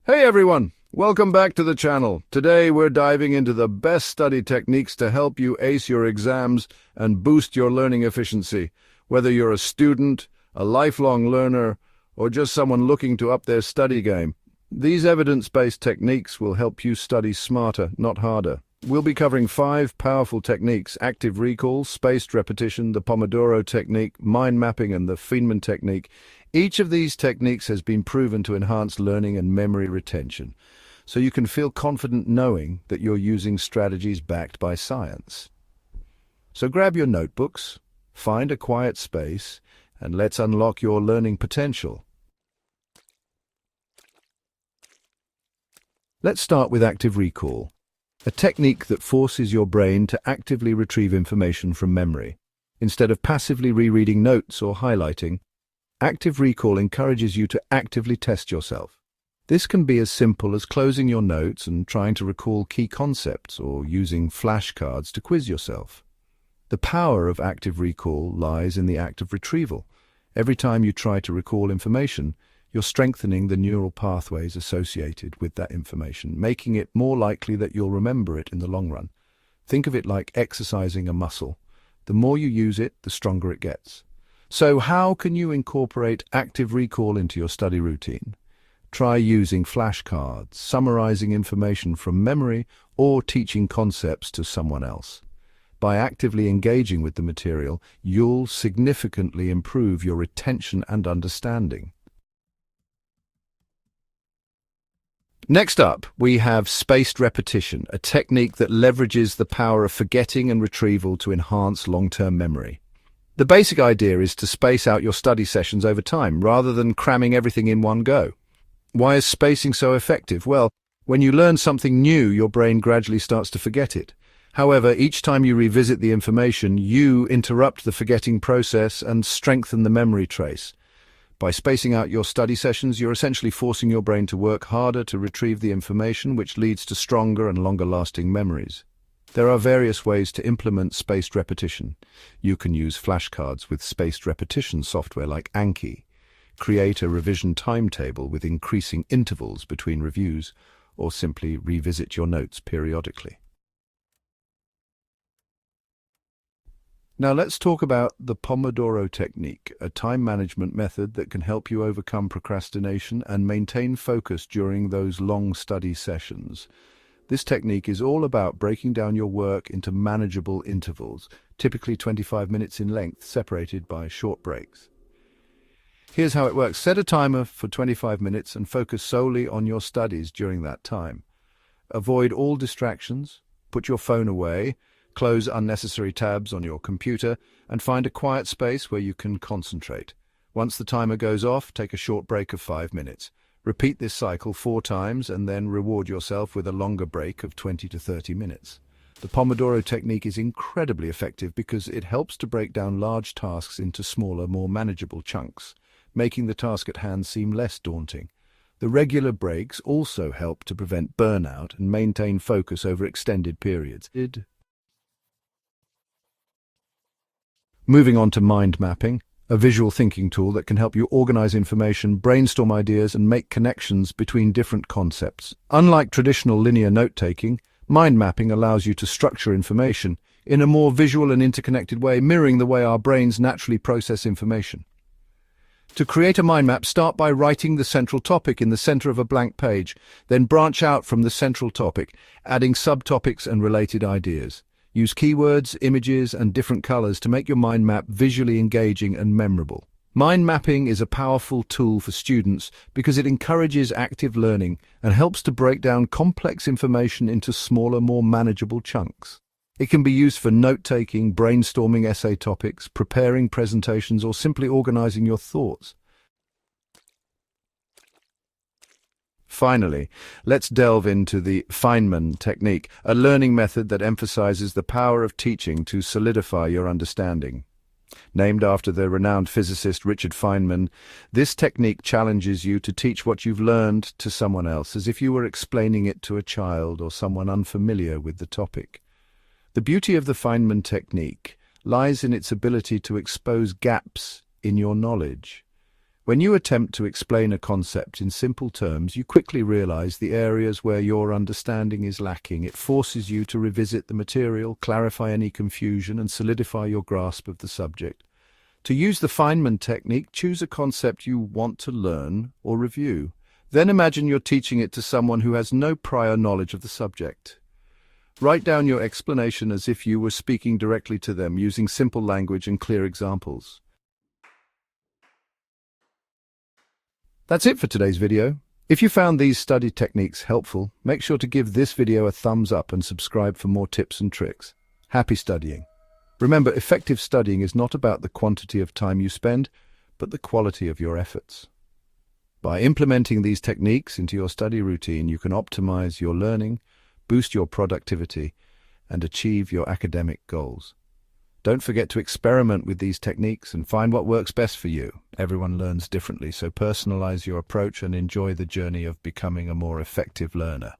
Hey everyone, welcome back to the channel. Today we're diving into the best study techniques to help you ace your exams and boost your learning efficiency. Whether you're a student, a lifelong learner, or just someone looking to up their study game, these evidence-based techniques will help you study smarter, not harder. We'll be covering 5 powerful techniques: active recall, spaced repetition, the Pomodoro technique, mind mapping, and the Feynman technique. Each of these techniques has been proven to enhance learning and memory retention, so you can feel confident knowing that you're using strategies backed by science. So grab your notebooks, find a quiet space, and let's unlock your learning potential. Let's start with active recall, a technique that forces your brain to actively retrieve information from memory. Instead of passively rereading notes or highlighting, active recall encourages you to actively test yourself. This can be as simple as closing your notes and trying to recall key concepts, or using flashcards to quiz yourself. The power of active recall lies in the act of retrieval. Every time you try to recall information, you're strengthening the neural pathways associated with that information, making it more likely that you'll remember it in the long run. Think of it like exercising a muscle. The more you use it, the stronger it gets. So how can you incorporate active recall into your study routine? Try using flashcards, summarizing information from memory, or teaching concepts to someone else. By actively engaging with the material, you'll significantly improve your retention and understanding. Next up, we have spaced repetition, a technique that leverages the power of forgetting and retrieval to enhance long-term memory. The basic idea is to space out your study sessions over time, rather than cramming everything in one go. Why is spacing so effective? Well, when you learn something new, your brain gradually starts to forget it. However, each time you revisit the information, you interrupt the forgetting process and strengthen the memory trace. By spacing out your study sessions, you're essentially forcing your brain to work harder to retrieve the information, which leads to stronger and longer-lasting memories. There are various ways to implement spaced repetition. You can use flashcards with spaced repetition software like Anki, create a revision timetable with increasing intervals between reviews, or simply revisit your notes periodically. Now let's talk about the Pomodoro technique, a time management method that can help you overcome procrastination and maintain focus during those long study sessions. This technique is all about breaking down your work into manageable intervals, typically 25 minutes in length, separated by short breaks. Here's how it works. Set a timer for 25 minutes and focus solely on your studies during that time. Avoid all distractions, put your phone away, close unnecessary tabs on your computer, and find a quiet space where you can concentrate. Once the timer goes off, take a short break of 5 minutes. Repeat this cycle 4 times and then reward yourself with a longer break of 20 to 30 minutes. The Pomodoro technique is incredibly effective because it helps to break down large tasks into smaller, more manageable chunks, making the task at hand seem less daunting. The regular breaks also help to prevent burnout and maintain focus over extended periods. Moving on to mind mapping, a visual thinking tool that can help you organize information, brainstorm ideas, and make connections between different concepts. Unlike traditional linear note-taking, mind mapping allows you to structure information in a more visual and interconnected way, mirroring the way our brains naturally process information. To create a mind map, start by writing the central topic in the center of a blank page, then branch out from the central topic, adding subtopics and related ideas. Use keywords, images, and different colors to make your mind map visually engaging and memorable. Mind mapping is a powerful tool for students because it encourages active learning and helps to break down complex information into smaller, more manageable chunks. It can be used for note-taking, brainstorming essay topics, preparing presentations, or simply organizing your thoughts. Finally, let's delve into the Feynman technique, a learning method that emphasizes the power of teaching to solidify your understanding. Named after the renowned physicist Richard Feynman, this technique challenges you to teach what you've learned to someone else, as if you were explaining it to a child or someone unfamiliar with the topic. The beauty of the Feynman technique lies in its ability to expose gaps in your knowledge. When you attempt to explain a concept in simple terms, you quickly realize the areas where your understanding is lacking. It forces you to revisit the material, clarify any confusion, and solidify your grasp of the subject. To use the Feynman technique, choose a concept you want to learn or review. Then imagine you're teaching it to someone who has no prior knowledge of the subject. Write down your explanation as if you were speaking directly to them, using simple language and clear examples. That's it for today's video. If you found these study techniques helpful, make sure to give this video a thumbs up and subscribe for more tips and tricks. Happy studying! Remember, effective studying is not about the quantity of time you spend, but the quality of your efforts. By implementing these techniques into your study routine, you can optimize your learning, boost your productivity, and achieve your academic goals. Don't forget to experiment with these techniques and find what works best for you. Everyone learns differently, so personalize your approach and enjoy the journey of becoming a more effective learner.